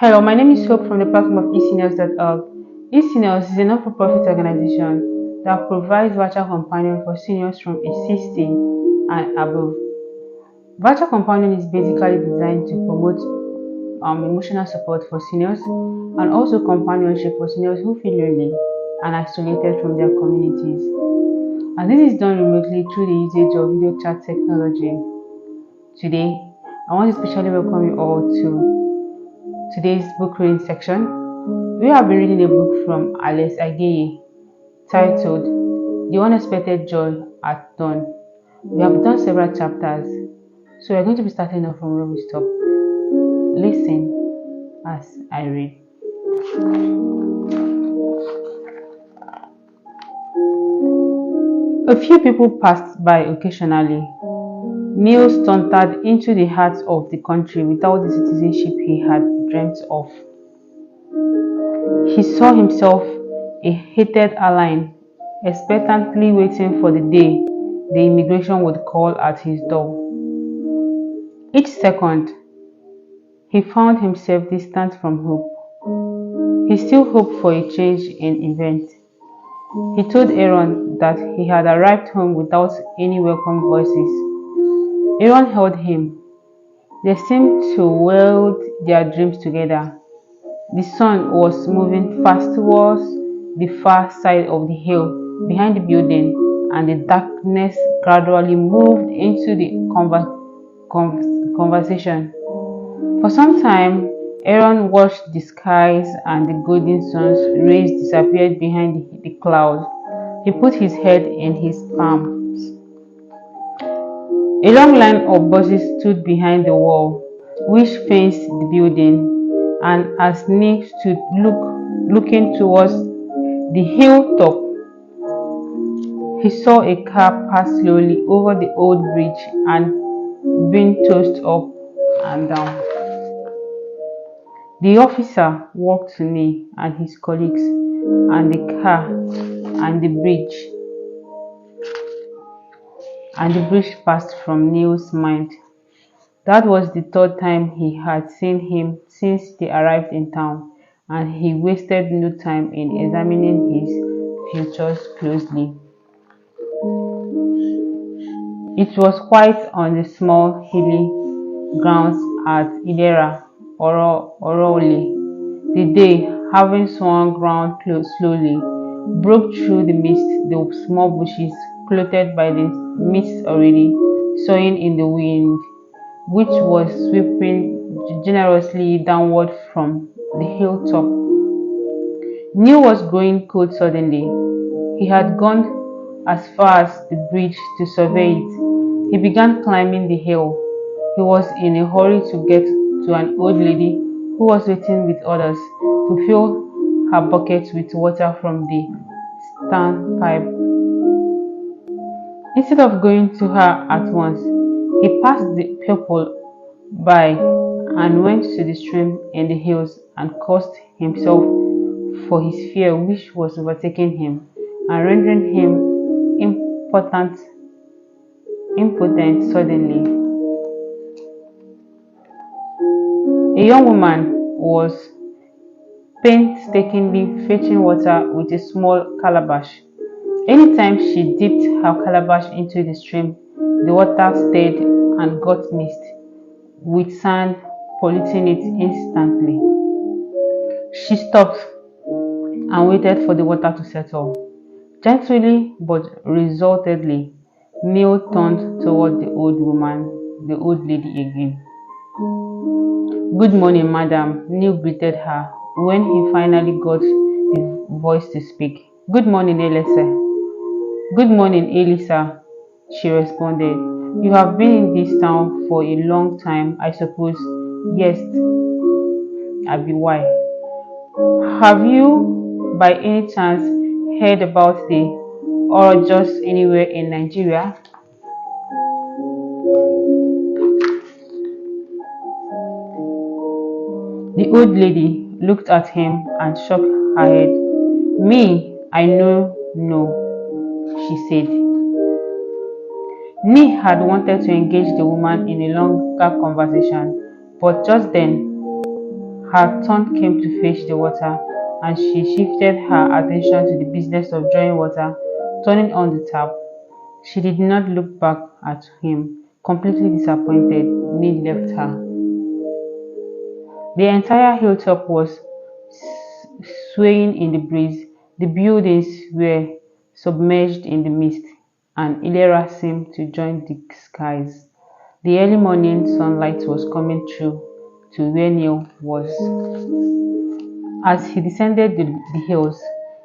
Hello, my name is Hope from the platform of eSeniors.org. eSeniors is a non-for-profit organization that provides virtual companion for seniors from age 60 and above. Virtual companion is basically designed to promote emotional support for seniors and also companionship for seniors who feel lonely and isolated from their communities. And this is done remotely through the usage of video chat technology. Today, I want to especially welcome you all to today's book reading section. We have been reading a book from Alex Ageye titled The Unexpected Joy at Dawn. We have done several chapters, so we're going to be starting off from where we stop. Listen as I read. A few people passed by occasionally. Neil sauntered into the heart of the country without the citizenship he had dreamt of. He saw himself a hated alien, expectantly waiting for the day the immigration would call at his door. Each second, he found himself distant from hope. He still hoped for a change in events. He told Aaron that he had arrived home without any welcome voices. Aaron held him. They seemed to weld their dreams together. The sun was moving fast towards the far side of the hill behind the building, and the darkness gradually moved into the conversation. For some time, Aaron watched the skies, and the golden sun's rays disappeared behind the clouds. He put his head in his palms. A long line of buses stood behind the wall, which fenced the building, and as Nick stood looking towards the hilltop, he saw a car pass slowly over the old bridge and being tossed up and down. The officer walked to Neil and his colleagues and the car and the bridge. And the bridge passed from Neil's mind. That was the third time he had seen him since they arrived in town, and he wasted no time in examining his features closely. It was quite on the small hilly grounds at Idera, Orole. The day, having swung round slowly, broke through the mist, the small bushes clothed by the mist already swaying in the wind, which was sweeping generously downward from the hilltop. Neil was growing cold suddenly. He had gone as far as the bridge to survey it. He began climbing the hill. He was in a hurry to get to an old lady who was waiting with others to fill her bucket with water from the standpipe. Instead of going to her at once, he passed the people by and went to the stream in the hills and cursed himself for his fear which was overtaking him and rendering him impotent suddenly. A young woman was painstakingly fetching water with a small calabash. Anytime she dipped her calabash into the stream, the water stirred and got mixed with sand, polluting it instantly. She stopped and waited for the water to settle. Gently but resolutely, Neil turned toward the old lady again. "Good morning, madam," Neil greeted her when he finally got the voice to speak. "Good morning, Elisa." "Good morning, Elisa," she responded. "You have been in this town for a long time, I suppose." "Yes, Abby, why?" "Have you by any chance heard about the or just anywhere in Nigeria?" The old lady looked at him and shook her head. "Me, I know no," she said. Ni had wanted to engage the woman in a longer conversation, but just then Her turn came to fetch the water, and she shifted her attention to the business of drawing water, turning on the tap. She did not look back at him. Completely disappointed, Neil left her. The entire hilltop was swaying in the breeze. The buildings were submerged in the mist, and Ilera seemed to join the skies. The early morning sunlight was coming through to where Neil was. As he descended the hills,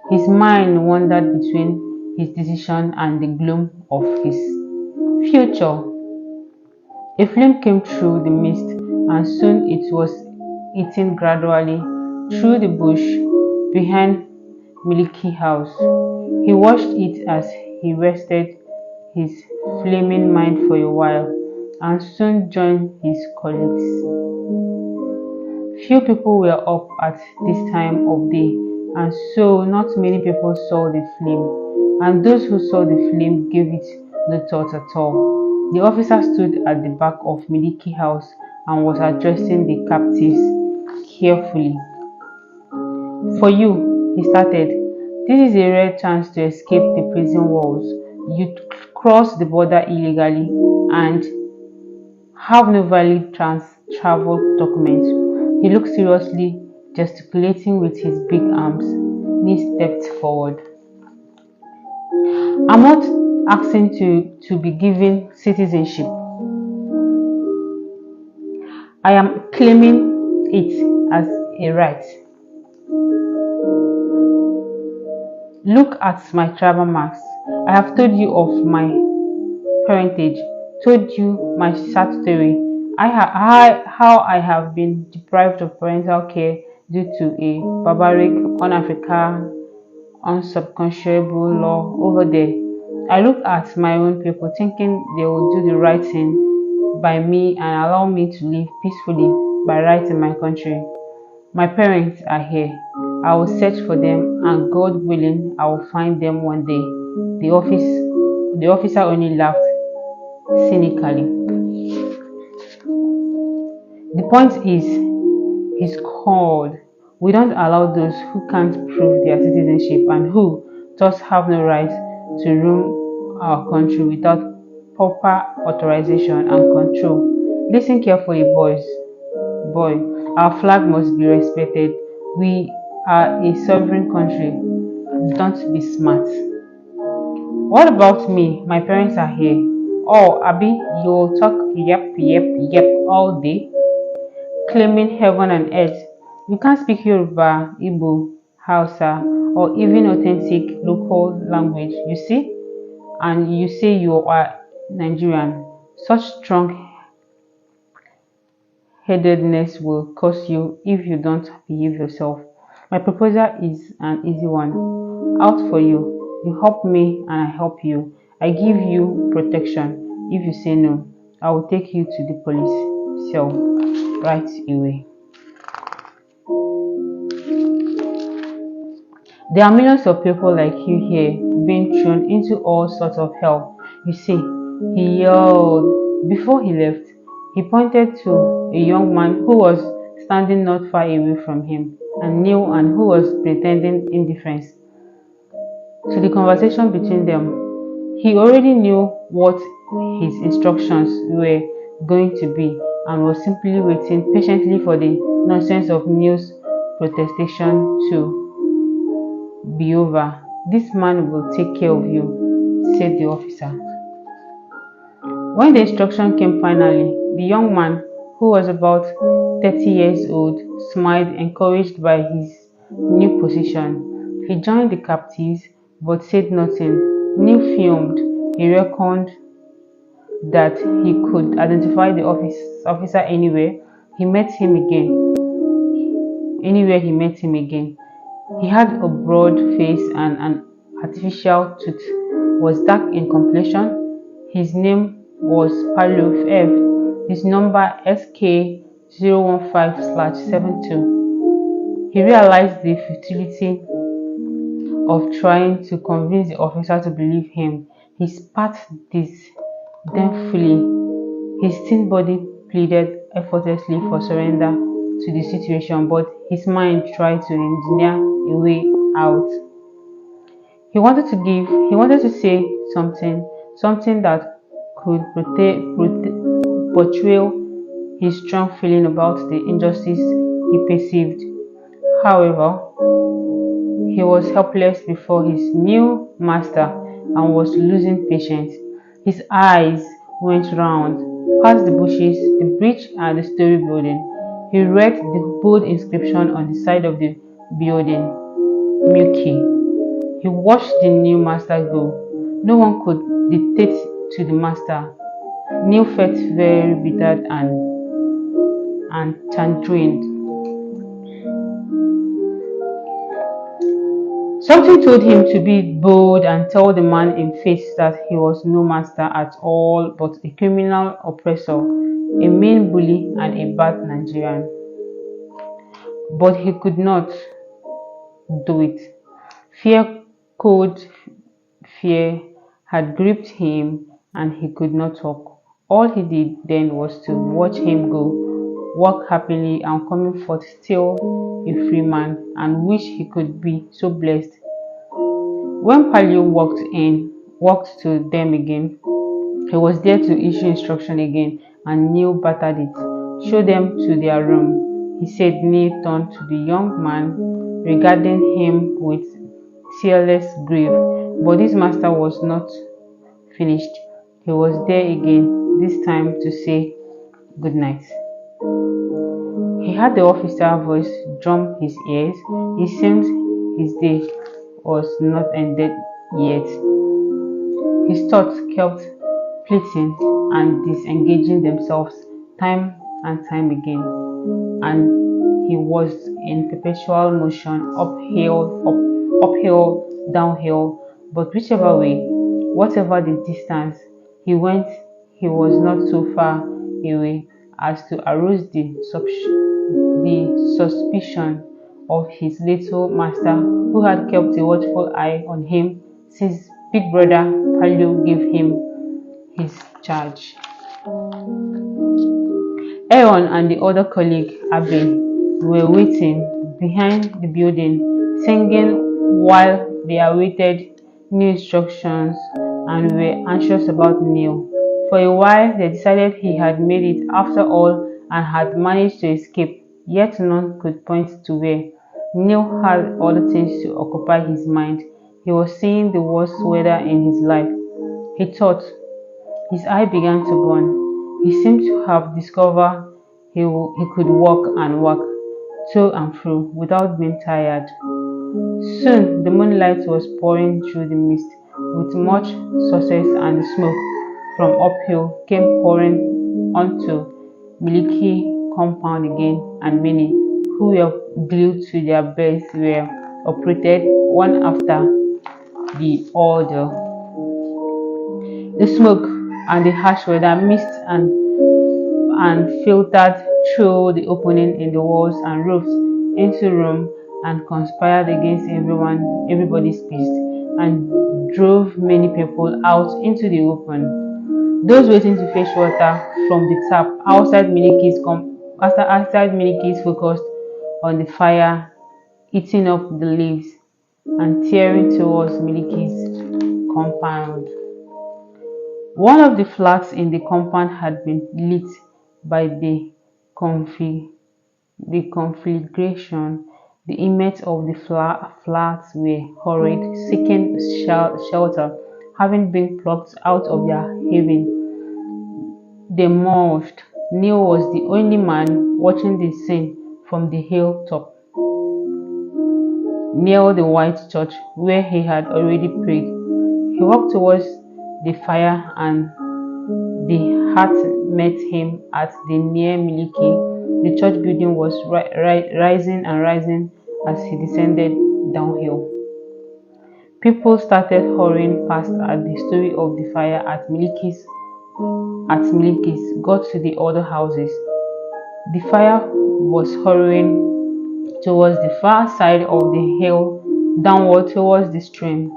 his mind wandered between his decision and the gloom of his future. A flame came through the mist, and soon it was eating gradually through the bush behind Milky House. He watched it as he rested his flaming mind for a while, and soon joined his colleagues. Few people were up at this time of day, and so not many people saw the flame, and those who saw the flame gave it no thought at all. The officer stood at the back of Milky House and was addressing the captives carefully. "For you," he started, "this is a rare chance to escape the prison walls. You crossed the border illegally and have no valid travel documents." He looked seriously, gesticulating with his big arms. Neil stepped forward. "I'm not asking to be given citizenship. I am claiming it as a right. Look at my travel marks. I have told you of my parentage, told you my sad story, how I have been deprived of parental care due to a barbaric, un-African, unsubstantiable law over there. I look at my own people thinking they will do the right thing by me and allow me to live peacefully by right in my country. My parents are here. I will search for them, and God willing, I will find them one day." The officer only laughed cynically. "The point is," he's called, "we don't allow those who can't prove their citizenship and who thus have no right to roam our country without proper authorization and control. Listen carefully, boy. Our flag must be respected. We are a sovereign country. Don't be smart." "What about me? My parents are here." "Oh, Abby, you'll talk yep all day, claiming heaven and earth. You can't speak Yoruba, Igbo, Hausa, or even authentic local language, you see? And you say you are Nigerian. Such strong headedness will cost you if you don't behave yourself. My proposal is an easy one. Out for you. You help me and I help you. I give you protection. If you say no, I will take you to the police cell right away." "There are millions of people like you here being thrown into all sorts of hell. You see," he yelled. Before he left, he pointed to a young man who was standing not far away from him and knew and who was pretending indifference to the conversation between them. He already knew what his instructions were going to be and was simply waiting patiently for the nonsense of Neil's protestation to be over. "This man will take care of you," said the officer. When the instruction came finally, the young man, who was about 30 years old, smiled, encouraged by his new position. He joined the captives but said nothing. Neil fumed. He reckoned that he could identify the officer anywhere he met him again. He had a broad face and an artificial tooth, was dark in complexion. His name was Paluf F. His number SK015/72. He realized the futility of trying to convince the officer to believe him. He spat disdainfully. His thin body pleaded effortlessly for surrender to the situation, but his mind tried to engineer a way out. He wanted to say something that could portray his strong feeling about the injustice he perceived. However, he was helpless before his new master and was losing patience. His eyes went round, past the bushes, the bridge, and the story building. He read the bold inscription on the side of the building, Milky. He watched the new master go. No one could dictate to the master. Neil felt very bitter and chagrined. Something told him to be bold and tell the man in face that he was no master at all but a criminal oppressor, a mean bully, and a bad Nigerian. But he could not do it. Cold fear had gripped him and he could not talk. All he did then was to watch him go, walk happily and coming forth still a free man, and wish he could be so blessed. When Palio walked to them again, he was there to issue instruction again, and Neil battered it. Show them to their room, he said. Neil turned to the young man, regarding him with tearless grief. But his master was not finished. He was there again, this time to say good night. He heard the officer's voice drum his ears. It seemed his day was not ended yet. His thoughts kept fleeting and disengaging themselves time and time again, and he was in perpetual motion, uphill, downhill, but whichever way, whatever the distance he went, he was not so far away as to arouse the suspicion of his little master, who had kept a watchful eye on him since big brother Palio gave him his charge. Aaron and the other colleague, Abel, were waiting behind the building, singing while they awaited new instructions and were anxious about Neil. For a while, they decided he had made it after all and had managed to escape, yet none could point to where. Neil had other things to occupy his mind. He was seeing the worst weather in his life. He thought. His eye began to burn. He seemed to have discovered he could walk to and fro without being tired. Soon the moonlight was pouring through the mist with much success, and the smoke from uphill came pouring onto Milky compound again, and many who were glued to their beds were operated one after the other. The smoke and the harsh weather mist and filtered through the opening in the walls and roofs into the room and conspired against everybody's peace, and drove many people out into the open. Those waiting to fetch water from the tap outside Miliki's focused on the fire, eating up the leaves and tearing towards Miliki's compound. One of the flats in the compound had been lit by the conflagration. The inmates of the flats were hurried, seeking shelter, having been plucked out of their haven. They moved. Neil was the only man watching the scene from the hilltop, near the white church where he had already prayed. He walked towards the fire, and the heart met him at the near Milky. The church building was rising and rising as he descended downhill. People started hurrying past at the story of the fire at Milky's got to the other houses. The fire was hurrying towards the far side of the hill, downward towards the stream.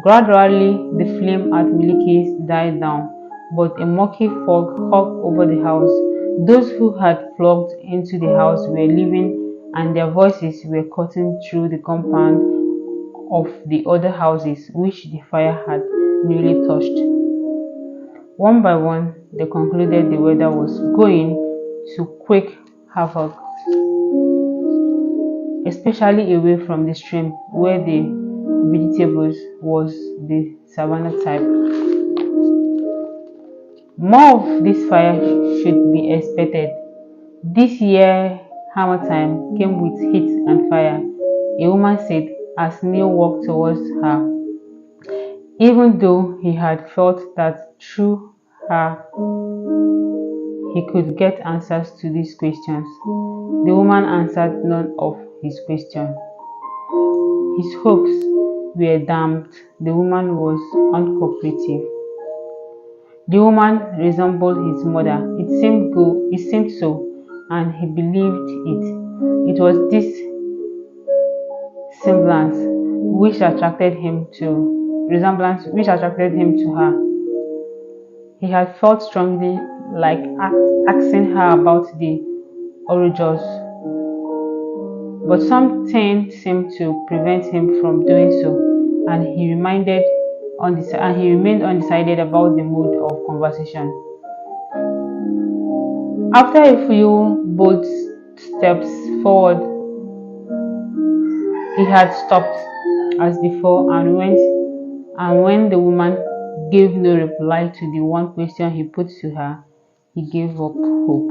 Gradually, the flame at Milky's died down, but a murky fog hung over the house. Those who had flocked into the house were leaving, and their voices were cutting through the compound of the other houses which the fire had newly touched. One by one, they concluded the weather was going to quake havoc, especially away from the stream where the vegetables was the savanna type. More of this fire should be expected. This year hammer time came with heat and fire, a woman said as Neil walked towards her, even though he had felt that through her he could get answers to these questions. The woman answered none of his questions. His hopes were damped. The woman was uncooperative. The woman resembled his mother. It seemed so, and he believed it. It was this resemblance which attracted him to her. He had felt strongly like asking her about the origins, but something seemed to prevent him from doing so, and he remained undecided about the mode of conversation. After a few bold steps forward, he had stopped as before, and when the woman gave no reply to the one question he put to her, he gave up hope.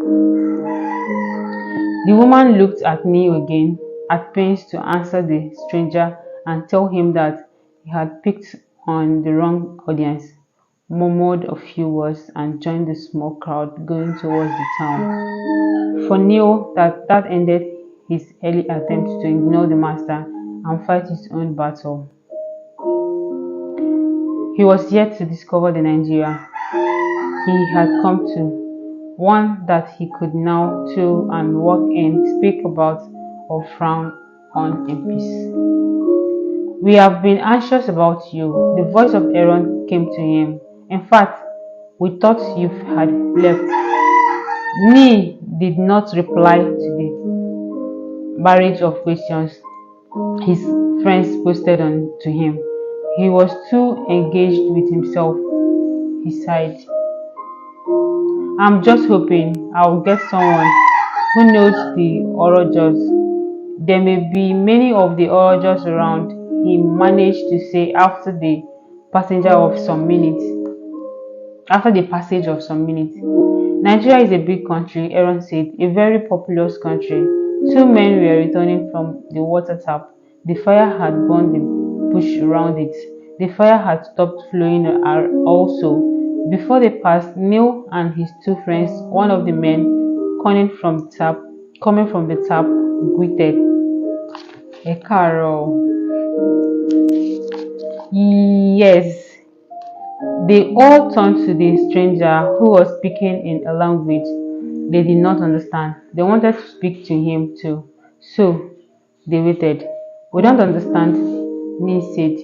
The woman looked at Neil again, at pains to answer the stranger and tell him that he had picked on the wrong audience, murmured a few words, and joined the small crowd going towards the town. For Neil, that ended his early attempt to ignore the master and fight his own battle. He was yet to discover the Nigeria he had come to, one that he could now chill and walk in, speak about, or frown on in peace. We have been anxious about you. The voice of Aaron came to him. In fact, we thought you had left. Nee did not reply to the barrage of questions his friends posted on to him. He was too engaged with himself. He sighed. I'm just hoping I'll get someone who knows the origins. There may be many of the origins around, he managed to say after the passage of some minutes. Nigeria is a big country, Aaron said, a very populous country. Two men were returning from the water tap. The fire had burned the bush around it. The fire had stopped flowing also. Before they passed, Neil and his two friends, one of the men coming from the tap, greeted. A carol. Yes. They all turned to the stranger who was speaking in a language they did not understand. They wanted to speak to him too, so they waited. We don't understand, Neil said.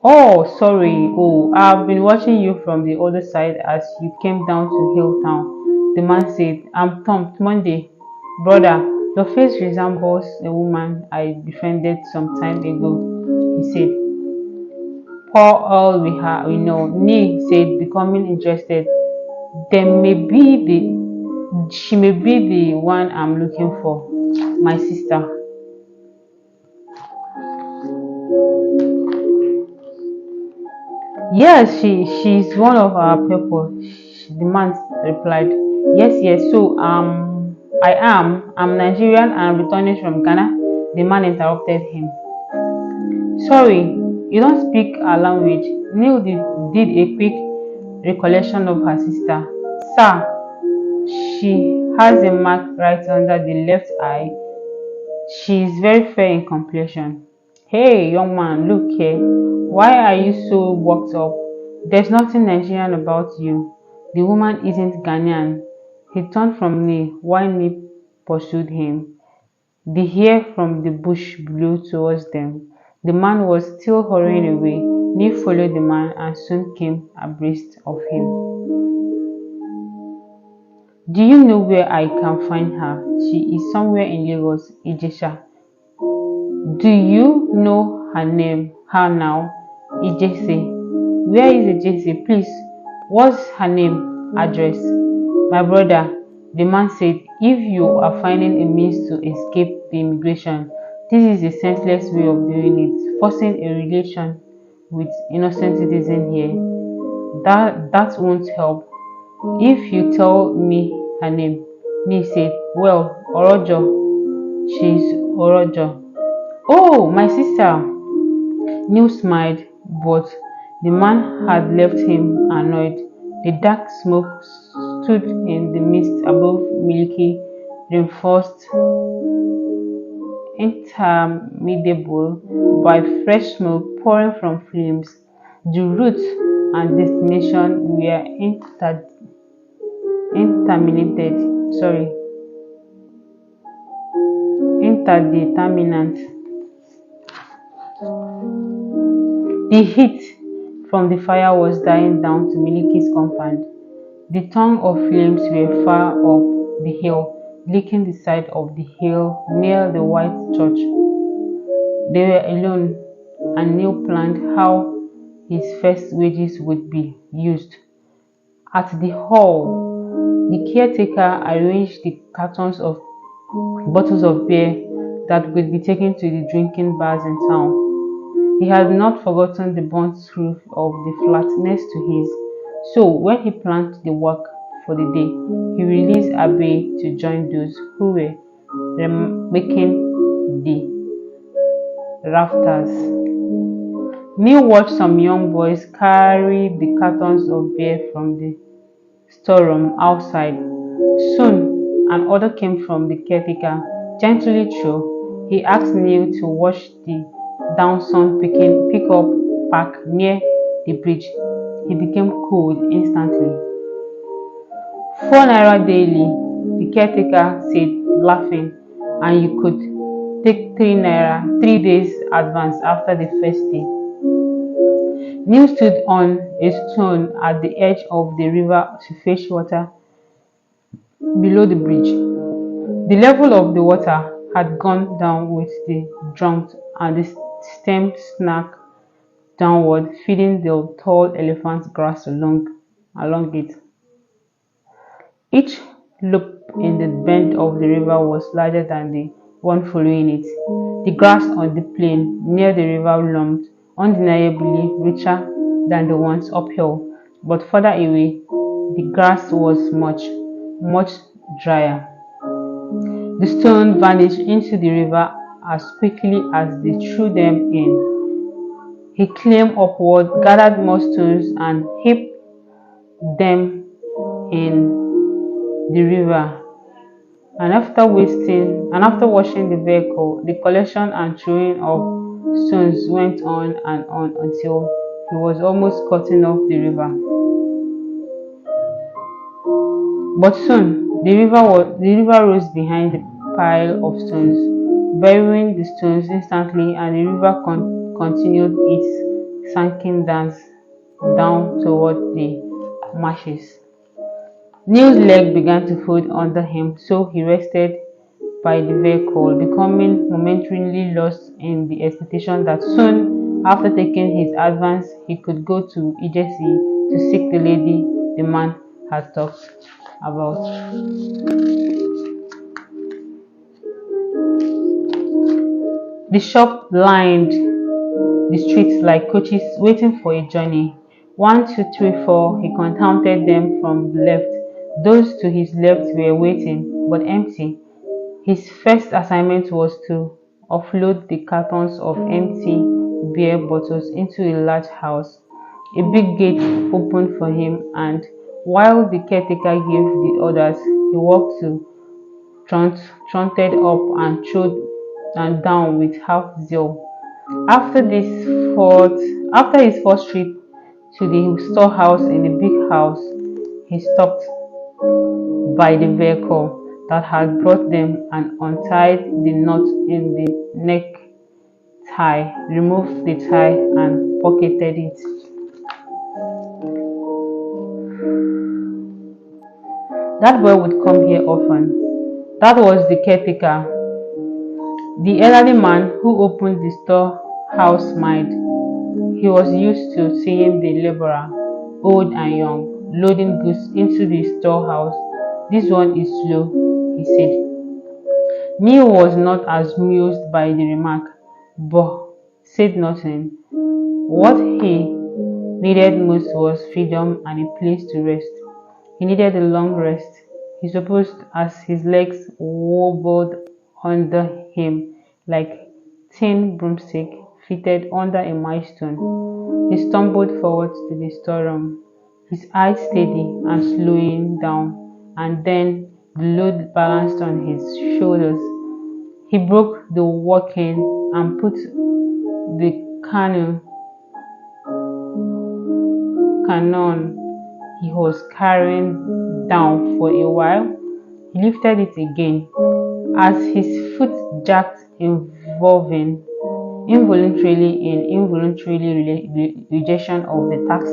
Oh, sorry. Oh, I've been watching you from the other side as you came down to Hilltown. The man said, I'm Tom Monday. Brother, your face resembles a woman I befriended some time ago, he said. Pour all we know, Nee said, becoming interested. She may be the one I'm looking for. My sister. Yes, she's one of our people. The man replied. Yes. So I'm Nigerian and returning from Ghana. The man interrupted him. Sorry, you don't speak our language. Neil did a quick recollection of her sister. Sir, she has a mark right under the left eye. She is very fair in complexion. Hey, young man, look here. Why are you so worked up? There's nothing Nigerian about you. The woman isn't Ghanaian. He turned from Neil while Neil pursued him. The hair from the bush blew towards them. The man was still hurrying away. Neil followed the man and soon came abreast of him. Do you know where I can find her? She is somewhere in Lagos, Ijesha. Do you know her name? Her now? Ijese. Where is Ijese? Please, what's her name? Address. My brother, the man said, if you are finding a means to escape the immigration, this is a senseless way of doing it, forcing a relation with innocent citizen here. That won't help. If you tell me her name, me said, well, Orojo, she's Orojo. Oh, my sister. Neil smiled, but the man had left him annoyed. The dark smoke stood in the mist above Milky, reinforced, interminable by fresh smoke pouring from flames. The route and destination were interminated, sorry, interdeterminant. The heat from the fire was dying down to Miliki's compound. The tongue of flames were far up the hill, licking the side of the hill near the white church. They were alone, and Neil planned how his first wages would be used. At the hall, the caretaker arranged the cartons of bottles of beer that would be taken to the drinking bars in town. He had not forgotten the burnt roof of the flat next to his, so when he planned the work for the day, he released Abe to join those who were making the rafters. Neil watched some young boys carry the cartons of beer from the storeroom outside. Soon, an order came from the caretaker, gently through. He asked Neil to watch the downsun pickup park near the bridge. He became cold instantly. 4 naira daily, the caretaker said, laughing, and you could take 3 naira 3 days advance after the first day. Neil stood on a stone at the edge of the river to fetch water below the bridge. The level of the water had gone down with the drums, and the stem snapped downward, feeding the tall elephant grass along it. Each loop in the bend of the river was larger than the one following it. The grass on the plain near the river loomed undeniably richer than the ones uphill, but further away, the grass was much, much drier. The stones vanished into the river as quickly as they threw them in. He climbed upward, gathered more stones, and heaped them in the river. And after washing the vehicle, the collection and throwing of stones went on and on until he was almost cutting off the river. But soon the river rose behind the pile of stones, burying the stones instantly, and the river continued its sunken dance down toward the marshes. Neil's leg began to fold under him, so he rested by the vehicle, becoming momentarily lost in the expectation that soon after taking his advance he could go to Ijesi to seek the lady the man had talked about. The shop lined the streets like coaches waiting for a journey. 1, 2, 3, 4, he counted them from the left. Those to his left were waiting, but empty. His first assignment was to offload the cartons of empty beer bottles into a large house. A big gate opened for him, and while the caretaker gave the orders, he walked to, trotted up, and trod and down with half zeal. After his first trip to the storehouse in the big house, he stopped by the vehicle that had brought them and untied the knot in the necktie, removed the tie, and pocketed it. That boy would come here often. That was the caretaker, the elderly man who opened the storehouse smiled. He was used to seeing the laborer, old and young, loading goods into the storehouse. This one is slow, he said. Neil was not as amused by the remark, but said nothing. What he needed most was freedom and a place to rest. He needed a long rest, he supposed, as his legs wobbled under him like tin broomstick fitted under a milestone. He stumbled forward to the storeroom, his eyes steady and slowing down, and then the load balanced on his shoulders. He broke the walking and put the cannon he was carrying down for a while. He lifted it again as his foot jerked, involuntarily in involuntary rejection of the task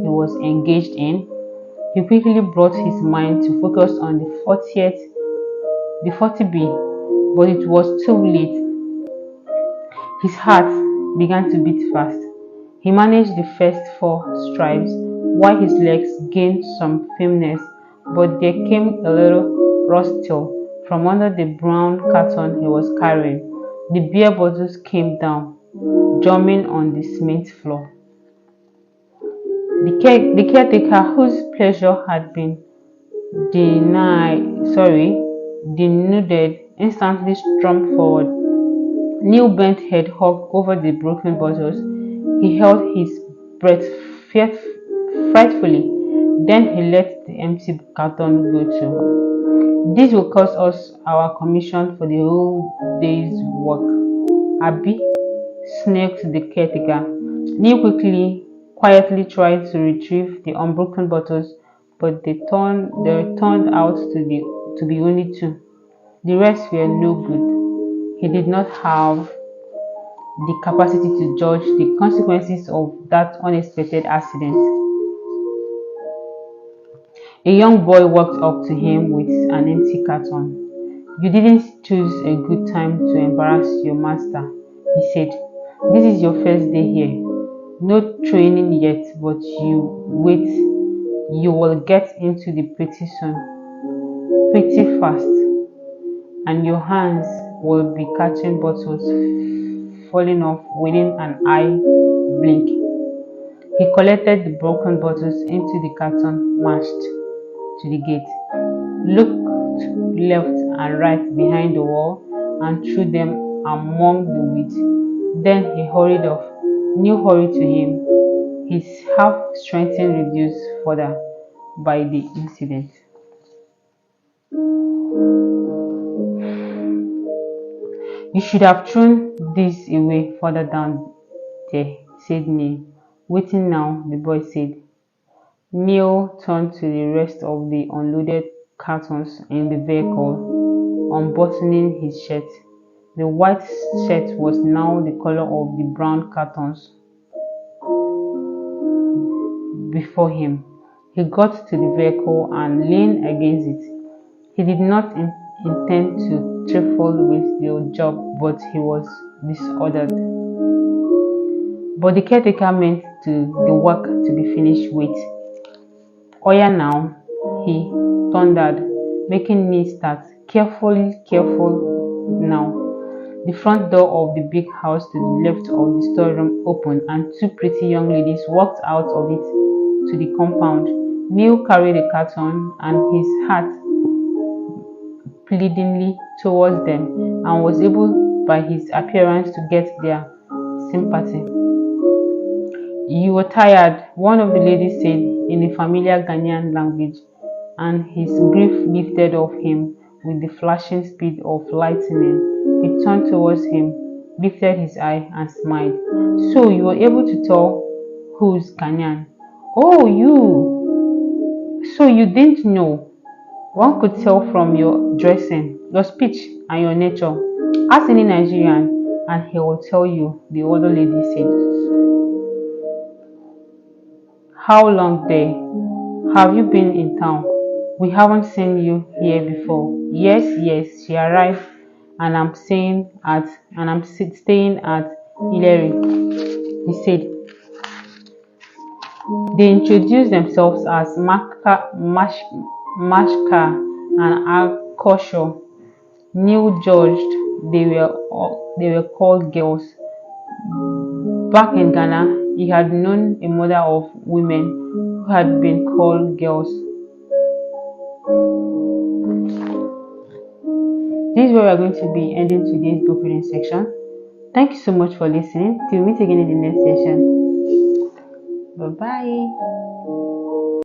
he was engaged in. He quickly brought his mind to focus on the 40B, but it was too late. His heart began to beat fast. He managed the first 4 strides, while his legs gained some firmness, but there came a little rustle from under the brown carton he was carrying. The beer bottles came down, drumming on the cement floor. The caretaker, whose pleasure had been denuded, instantly stormed forward. Neil bent head hung over the broken bottles. He held his breath frightfully. Then he let the empty carton go too. This will cost us our commission for the whole day's work. Abby, snarked the caretaker. Neil quietly tried to retrieve the unbroken bottles, but they turned out to be only 2. The rest were no good. He did not have the capacity to judge the consequences of that unexpected accident. A young boy walked up to him with an empty carton. "You didn't choose a good time to embarrass your master," he said. "This is your first day here. No training yet, but you wait. You will get into the pretty soon, pretty fast, and your hands will be catching bottles falling off within an eye blink." He collected the broken bottles into the carton matched to the gate, looked left and right behind the wall, and threw them among the weeds. Then he hurried off. Neil hurried to him, his half-strength reduced further by the incident. "You should have thrown this away further down there," said Neil. "Waiting now," the boy said. Neil turned to the rest of the unloaded cartons in the vehicle, unbuttoning his shirt. The white shirt was now the color of the brown cartons before him. He got to the vehicle and leaned against it. He did not intend to trifle with the job, but he was disordered. But the caretaker meant the work to be finished with. "Oya now," he thundered, making me start. Careful now." The front door of the big house to the left of the storeroom opened, and 2 pretty young ladies walked out of it to the compound. Neil carried a carton and his heart pleadingly towards them, and was able by his appearance to get their sympathy. "You were tired," one of the ladies said in a familiar Ghanaian language, and his grief lifted off him with the flashing speed of lightning. He turned towards him, lifted his eye, and smiled. "So you were able to tell who's Ghanaian? Oh, so you didn't know? One could tell from your dressing, your speech, and your nature. Ask any Nigerian, and he will tell you," the other lady said. "How long there? Have you been in town?" We haven't seen you here before. Yes, yes, she arrived and I'm staying at Hillary, he said. They introduced themselves as Mashka and Akosho. New judged, they were called girls. Back in Ghana, he had known a mother of women who had been called girls. This is where we are going to be ending today's book reading section. Thank you so much for listening. Till we meet again in the next session. Bye bye.